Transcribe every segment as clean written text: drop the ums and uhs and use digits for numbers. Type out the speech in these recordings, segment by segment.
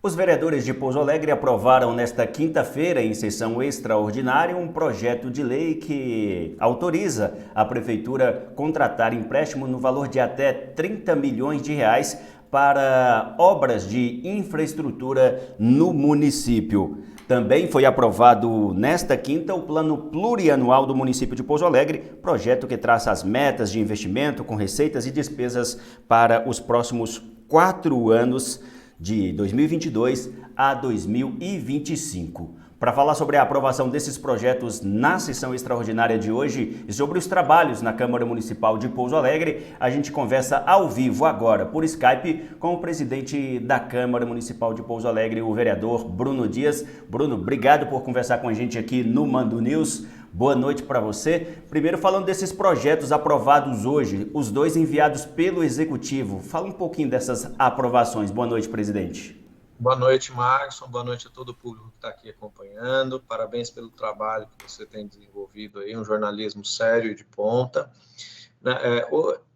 Os vereadores de Pouso Alegre aprovaram nesta quinta-feira, em sessão extraordinária, um projeto de lei que autoriza a Prefeitura contratar empréstimo no valor de até 30 milhões de reais para obras de infraestrutura no município. Também foi aprovado nesta quinta o Plano Plurianual do município de Pouso Alegre, projeto que traça as metas de investimento com receitas e despesas para os próximos 4 anos, de 2022 a 2025. Para falar sobre a aprovação desses projetos na sessão extraordinária de hoje e sobre os trabalhos na Câmara Municipal de Pouso Alegre, a gente conversa ao vivo agora por Skype com o presidente da Câmara Municipal de Pouso Alegre, o vereador Bruno Dias. Bruno, obrigado por conversar com a gente aqui no Mando News. Boa noite para você. Primeiro, falando desses projetos aprovados hoje, os dois enviados pelo Executivo. Fala um pouquinho dessas aprovações. Boa noite, presidente. Boa noite, Marcos. Boa noite a todo o público que está aqui acompanhando. Parabéns pelo trabalho que você tem desenvolvido aí, um jornalismo sério e de ponta.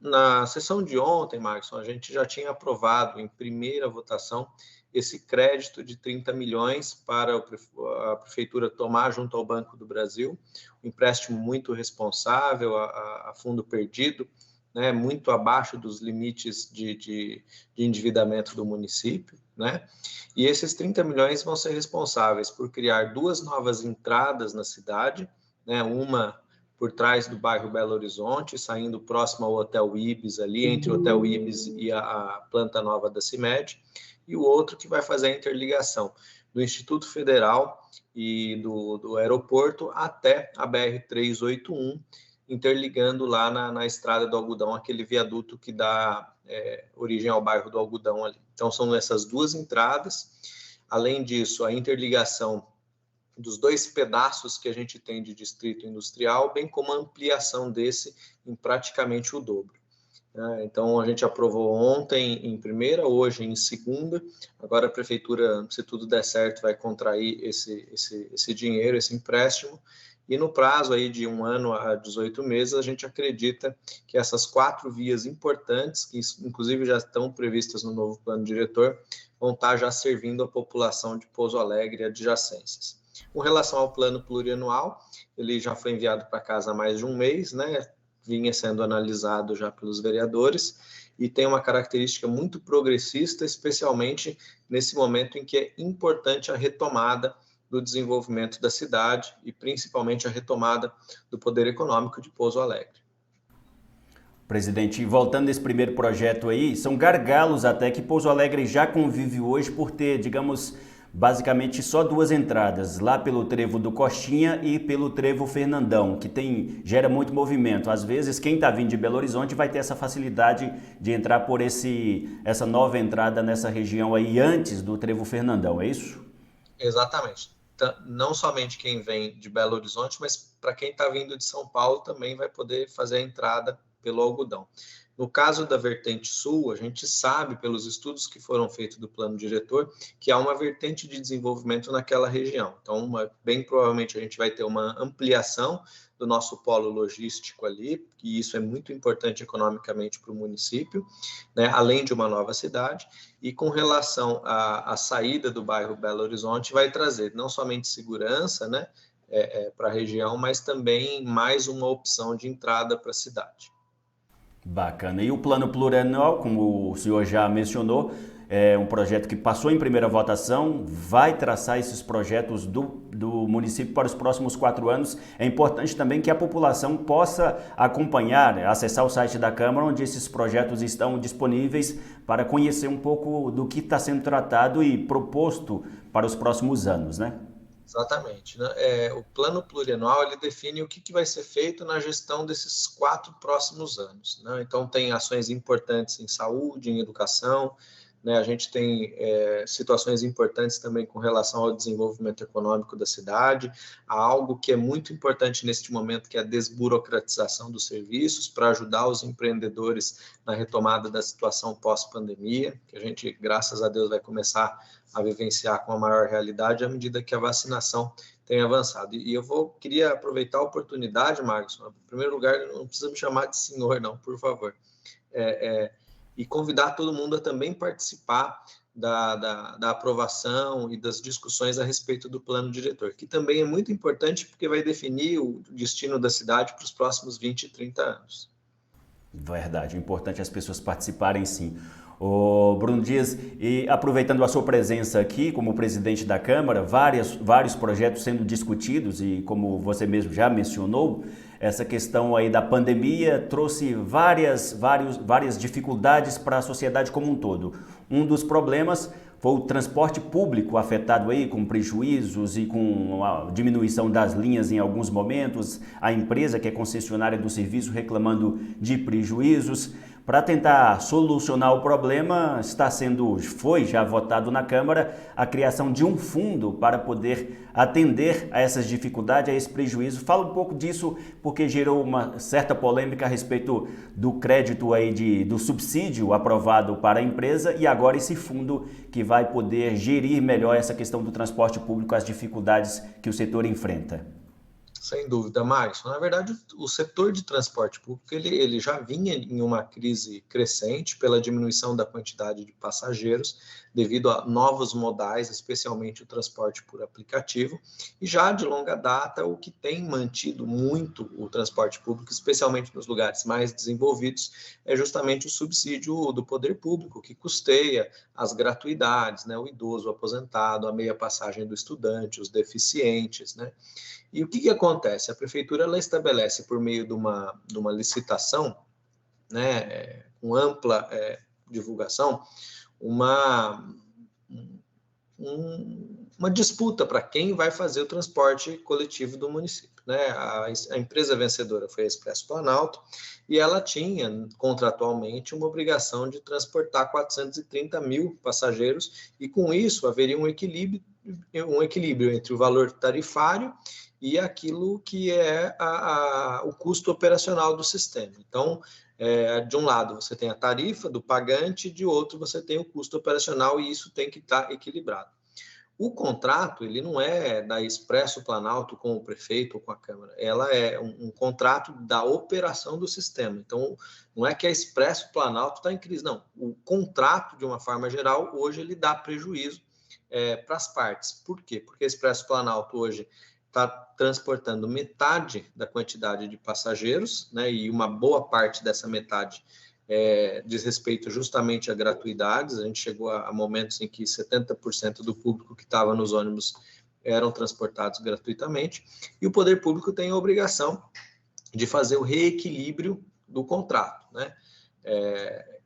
Na sessão de ontem, Marcos, a gente já tinha aprovado em primeira votação esse crédito de 30 milhões para a Prefeitura tomar junto ao Banco do Brasil, um empréstimo muito responsável, a fundo perdido, né, muito abaixo dos limites de endividamento do município, né? E esses 30 milhões vão ser responsáveis por criar duas novas entradas na cidade, né, uma por trás do bairro Belo Horizonte, saindo próximo ao Hotel Ibis, ali entre o Hotel Ibis e a planta nova da CIMED, e o outro que vai fazer a interligação do Instituto Federal e do aeroporto até a BR-381, interligando lá na Estrada do Algodão, aquele viaduto que dá origem ao bairro do Algodão ali. Então, são essas duas entradas. Além disso, a interligação dos dois pedaços que a gente tem de distrito industrial, bem como a ampliação desse em praticamente o dobro. Então, a gente aprovou ontem em primeira, hoje em segunda. Agora a Prefeitura, se tudo der certo, vai contrair esse dinheiro, esse empréstimo. E no prazo aí de 1 ano a 18 meses, a gente acredita que essas 4 vias importantes, que inclusive já estão previstas no novo plano diretor, vão estar já servindo a população de Pouso Alegre e adjacências. Com relação ao plano plurianual, ele já foi enviado para casa há mais de um mês, né? Vinha sendo analisado já pelos vereadores e tem uma característica muito progressista, especialmente nesse momento em que é importante a retomada do desenvolvimento da cidade e principalmente a retomada do poder econômico de Pouso Alegre. Presidente, voltando nesse primeiro projeto aí, são gargalos até que Pouso Alegre já convive hoje por ter, digamos, basicamente só duas entradas, lá pelo trevo do Costinha e pelo trevo Fernandão, que gera muito movimento. Às vezes, quem está vindo de Belo Horizonte vai ter essa facilidade de entrar por essa nova entrada nessa região aí antes do trevo Fernandão, é isso? Exatamente. Não somente quem vem de Belo Horizonte, mas para quem está vindo de São Paulo também vai poder fazer a entrada pelo Algodão. No caso da vertente sul, a gente sabe, pelos estudos que foram feitos do plano diretor, que há uma vertente de desenvolvimento naquela região. Então, bem provavelmente a gente vai ter uma ampliação do nosso polo logístico ali, e isso é muito importante economicamente para o município, né, além de uma nova cidade. E com relação à saída do bairro Belo Horizonte, vai trazer não somente segurança, né, para a região, mas também mais uma opção de entrada para a cidade. Bacana. E o plano plurianual, como o senhor já mencionou, é um projeto que passou em primeira votação, vai traçar esses projetos do município para os próximos 4 anos. É importante também que a população possa acompanhar, acessar o site da Câmara, onde esses projetos estão disponíveis para conhecer um pouco do que está sendo tratado e proposto para os próximos anos, né? Exatamente, né? O plano plurianual ele define o que vai ser feito na gestão desses 4 próximos anos, né? Então, tem ações importantes em saúde, em educação, né? A gente tem situações importantes também com relação ao desenvolvimento econômico da cidade. Há algo que é muito importante neste momento, que é a desburocratização dos serviços, para ajudar os empreendedores na retomada da situação pós-pandemia, que a gente, graças a Deus, vai começar a vivenciar com a maior realidade à medida que a vacinação tem avançado. E queria aproveitar a oportunidade, Marcos, em primeiro lugar, não precisa me chamar de senhor, não, por favor, e convidar todo mundo a também participar da aprovação e das discussões a respeito do plano diretor, que também é muito importante porque vai definir o destino da cidade para os próximos 20, 30 anos. Verdade, é importante as pessoas participarem, sim. O Bruno Dias, e aproveitando a sua presença aqui como presidente da Câmara, vários projetos sendo discutidos e como você mesmo já mencionou, essa questão aí da pandemia trouxe várias dificuldades para a sociedade como um todo. Um dos problemas foi o transporte público afetado aí com prejuízos e com a diminuição das linhas em alguns momentos, a empresa que é concessionária do serviço reclamando de prejuízos. Para tentar solucionar o problema, foi já votado na Câmara a criação de um fundo para poder atender a essas dificuldades, a esse prejuízo. Fala um pouco disso, porque gerou uma certa polêmica a respeito do crédito aí do subsídio aprovado para a empresa e agora esse fundo que vai poder gerir melhor essa questão do transporte público, as dificuldades que o setor enfrenta. Sem dúvida, Márcio. Na verdade, o setor de transporte público ele já vinha em uma crise crescente pela diminuição da quantidade de passageiros devido a novos modais, especialmente o transporte por aplicativo. E já de longa data, o que tem mantido muito o transporte público, especialmente nos lugares mais desenvolvidos, é justamente o subsídio do poder público, que custeia as gratuidades, né? O idoso, o aposentado, a meia passagem do estudante, os deficientes, né? E o que acontece? A prefeitura ela estabelece por meio de uma licitação, né, com ampla divulgação, uma disputa para quem vai fazer o transporte coletivo do município, né? A empresa vencedora foi a Expresso Planalto e ela tinha contratualmente uma obrigação de transportar 430 mil passageiros e com isso haveria um equilíbrio entre o valor tarifário e aquilo que é o custo operacional do sistema. Então, de um lado você tem a tarifa do pagante, de outro você tem o custo operacional e isso tem que estar equilibrado. O contrato, ele não é da Expresso Planalto com o prefeito ou com a Câmara, ela é um contrato da operação do sistema. Então, não é que a Expresso Planalto está em crise, não. O contrato, de uma forma geral, hoje ele dá prejuízo para as partes. Por quê? Porque a Expresso Planalto hoje está transportando metade da quantidade de passageiros, né, e uma boa parte dessa metade diz respeito justamente a gratuidades. A gente chegou a momentos em que 70% do público que estava nos ônibus eram transportados gratuitamente, e o poder público tem a obrigação de fazer o reequilíbrio do contrato, né?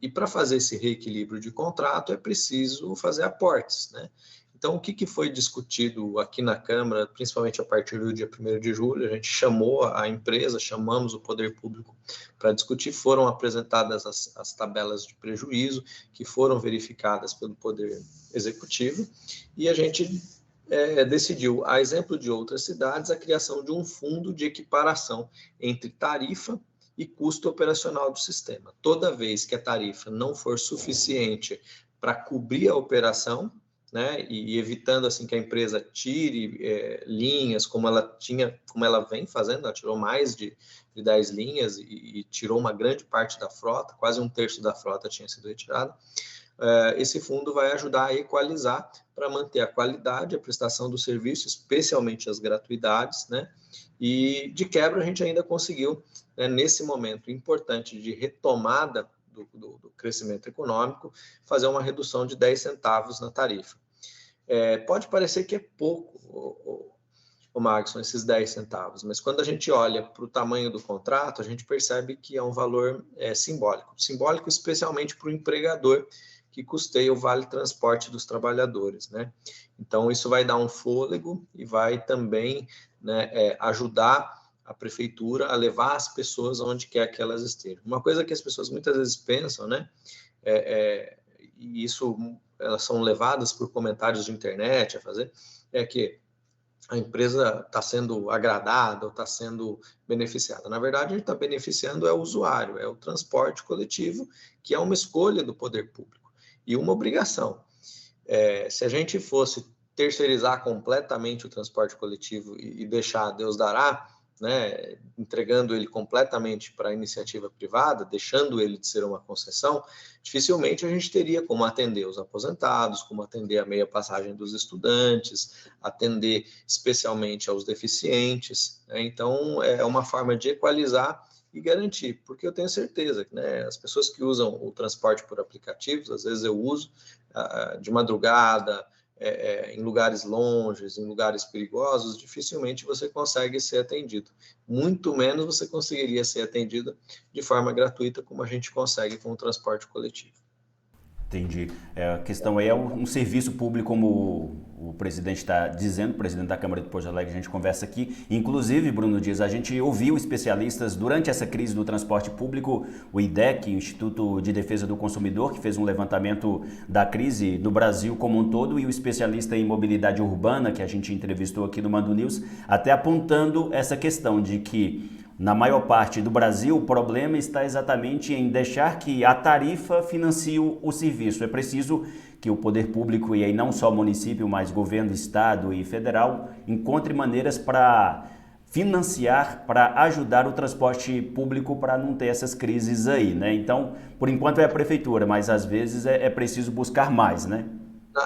E para fazer esse reequilíbrio de contrato é preciso fazer aportes, né? Então, o que foi discutido aqui na Câmara, principalmente a partir do dia 1º de julho, a gente chamou a empresa, chamamos o poder público para discutir, foram apresentadas as tabelas de prejuízo, que foram verificadas pelo Poder Executivo, e a gente decidiu, a exemplo de outras cidades, a criação de um fundo de equiparação entre tarifa e custo operacional do sistema. Toda vez que a tarifa não for suficiente para cobrir a operação, né, e evitando assim que a empresa tire linhas, como ela vem fazendo, ela tirou mais de 10 linhas e tirou uma grande parte da frota, quase 1/3 da frota tinha sido retirada. Esse fundo vai ajudar a equalizar para manter a qualidade, a prestação do serviço, especialmente as gratuidades, né? E de quebra a gente ainda conseguiu, né, nesse momento importante de retomada do crescimento econômico, fazer uma redução de 10 centavos na tarifa. Pode parecer que é pouco, o Magson, esses 10 centavos, mas quando a gente olha para o tamanho do contrato, a gente percebe que é um valor simbólico. Simbólico especialmente para o empregador que custeia o vale transporte dos trabalhadores, né? Então, isso vai dar um fôlego e vai também, né, ajudar a prefeitura a levar as pessoas onde quer que elas estejam. Uma coisa que as pessoas muitas vezes pensam, né, e isso elas são levadas por comentários de internet a fazer, é que a empresa está sendo agradada ou está sendo beneficiada. Na verdade, a gente está beneficiando o usuário, é o transporte coletivo, que é uma escolha do poder público e uma obrigação. Se a gente fosse terceirizar completamente o transporte coletivo e deixar Deus dará, né, entregando ele completamente para a iniciativa privada, deixando ele de ser uma concessão, dificilmente a gente teria como atender os aposentados, como atender a meia passagem dos estudantes, atender especialmente aos deficientes, né? Então, é uma forma de equalizar e garantir, porque eu tenho certeza que, né, as pessoas que usam o transporte por aplicativos, às vezes eu uso de madrugada, em lugares longes, em lugares perigosos, dificilmente você consegue ser atendido. Muito menos você conseguiria ser atendido de forma gratuita, como a gente consegue com o transporte coletivo. Entendi. A questão aí é um serviço público, como o presidente está dizendo, o presidente da Câmara de Porto Alegre, a gente conversa aqui. Inclusive, Bruno Dias, a gente ouviu especialistas durante essa crise do transporte público, o IDEC, o Instituto de Defesa do Consumidor, que fez um levantamento da crise no Brasil como um todo, e o especialista em mobilidade urbana, que a gente entrevistou aqui no Mando News, até apontando essa questão de que na maior parte do Brasil, o problema está exatamente em deixar que a tarifa financie o serviço. É preciso que o poder público, e aí não só o município, mas governo, estado e federal, encontre maneiras para financiar, para ajudar o transporte público para não ter essas crises aí, né? Então, por enquanto é a prefeitura, mas às vezes é preciso buscar mais, né?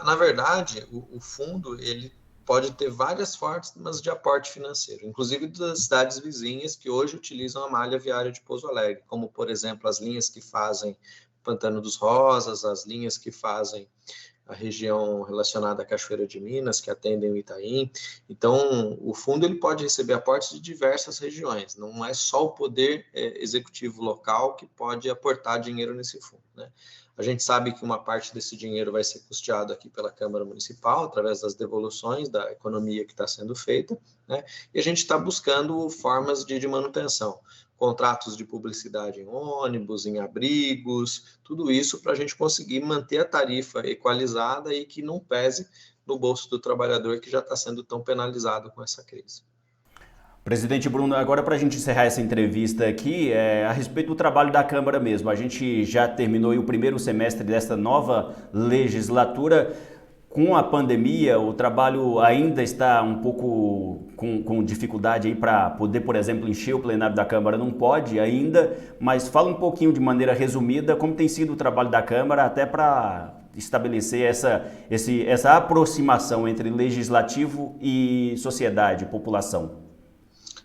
Na verdade, o fundo, ele pode ter várias formas de aporte financeiro, inclusive das cidades vizinhas que hoje utilizam a malha viária de Pouso Alegre, como, por exemplo, as linhas que fazem Pantano dos Rosas, as linhas que fazem a região relacionada à Cachoeira de Minas, que atendem o Itaim. Então, o fundo ele pode receber aportes de diversas regiões, não é só o poder executivo local que pode aportar dinheiro nesse fundo, né? A gente sabe que uma parte desse dinheiro vai ser custeado aqui pela Câmara Municipal, através das devoluções da economia que está sendo feita, né? E a gente está buscando formas de manutenção, contratos de publicidade em ônibus, em abrigos, tudo isso para a gente conseguir manter a tarifa equalizada e que não pese no bolso do trabalhador que já está sendo tão penalizado com essa crise. Presidente Bruno, agora para a gente encerrar essa entrevista aqui, a respeito do trabalho da Câmara mesmo. A gente já terminou o primeiro semestre desta nova legislatura. Com a pandemia, o trabalho ainda está um pouco com dificuldade aí para poder, por exemplo, encher o plenário da Câmara. Não pode ainda, mas fala um pouquinho de maneira resumida como tem sido o trabalho da Câmara, até para estabelecer essa aproximação entre legislativo e sociedade, população.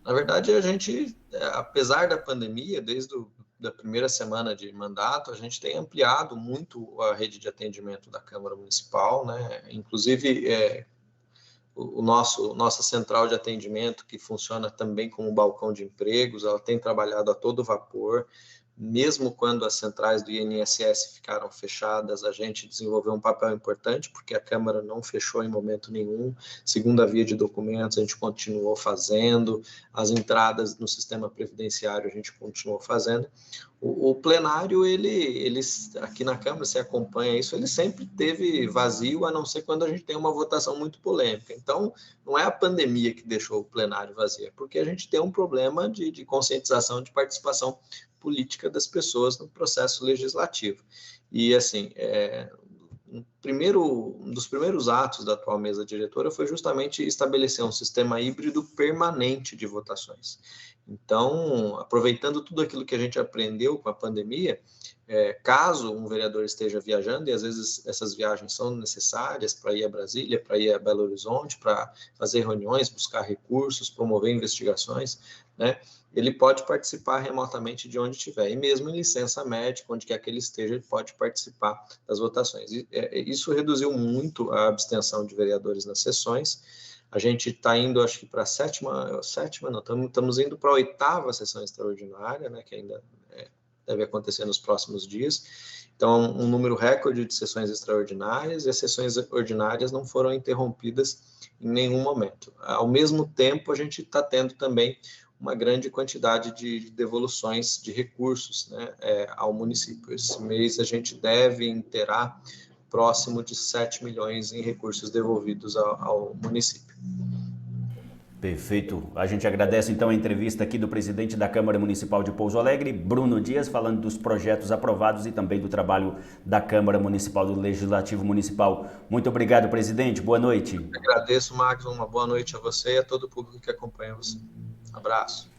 Na verdade, a gente, apesar da pandemia, desde da primeira semana de mandato, a gente tem ampliado muito a rede de atendimento da Câmara Municipal, né? Inclusive, nossa central de atendimento, que funciona também como balcão de empregos, ela tem trabalhado a todo vapor. Mesmo quando as centrais do INSS ficaram fechadas, a gente desenvolveu um papel importante, porque a Câmara não fechou em momento nenhum. Segunda via de documentos, a gente continuou fazendo. As entradas no sistema previdenciário, a gente continuou fazendo. O plenário, ele aqui na Câmara, você acompanha isso, ele sempre teve vazio, a não ser quando a gente tem uma votação muito polêmica. Então, não é a pandemia que deixou o plenário vazio, é porque a gente tem um problema de conscientização, de participação política das pessoas no processo legislativo. E, assim, um dos primeiros atos da atual mesa diretora foi justamente estabelecer um sistema híbrido permanente de votações. Então, aproveitando tudo aquilo que a gente aprendeu com a pandemia, caso um vereador esteja viajando, e às vezes essas viagens são necessárias para ir a Brasília, para ir a Belo Horizonte, para fazer reuniões, buscar recursos, promover investigações, né? Ele pode participar remotamente de onde estiver, e mesmo em licença médica, onde quer que ele esteja, ele pode participar das votações. Isso reduziu muito a abstenção de vereadores nas sessões. A gente está indo, acho que para a estamos indo para a 8ª sessão extraordinária, né, que ainda deve acontecer nos próximos dias. Então, um número recorde de sessões extraordinárias, e as sessões ordinárias não foram interrompidas em nenhum momento. Ao mesmo tempo, a gente está tendo também uma grande quantidade de devoluções de recursos, né, ao município. Esse mês a gente deve inteirar próximo de 7 milhões em recursos devolvidos ao município. Perfeito. A gente agradece então a entrevista aqui do presidente da Câmara Municipal de Pouso Alegre, Bruno Dias, falando dos projetos aprovados e também do trabalho da Câmara Municipal, do Legislativo Municipal. Muito obrigado, presidente. Boa noite. Agradeço, Marcos. Uma boa noite a você e a todo o público que acompanha você. Abraço.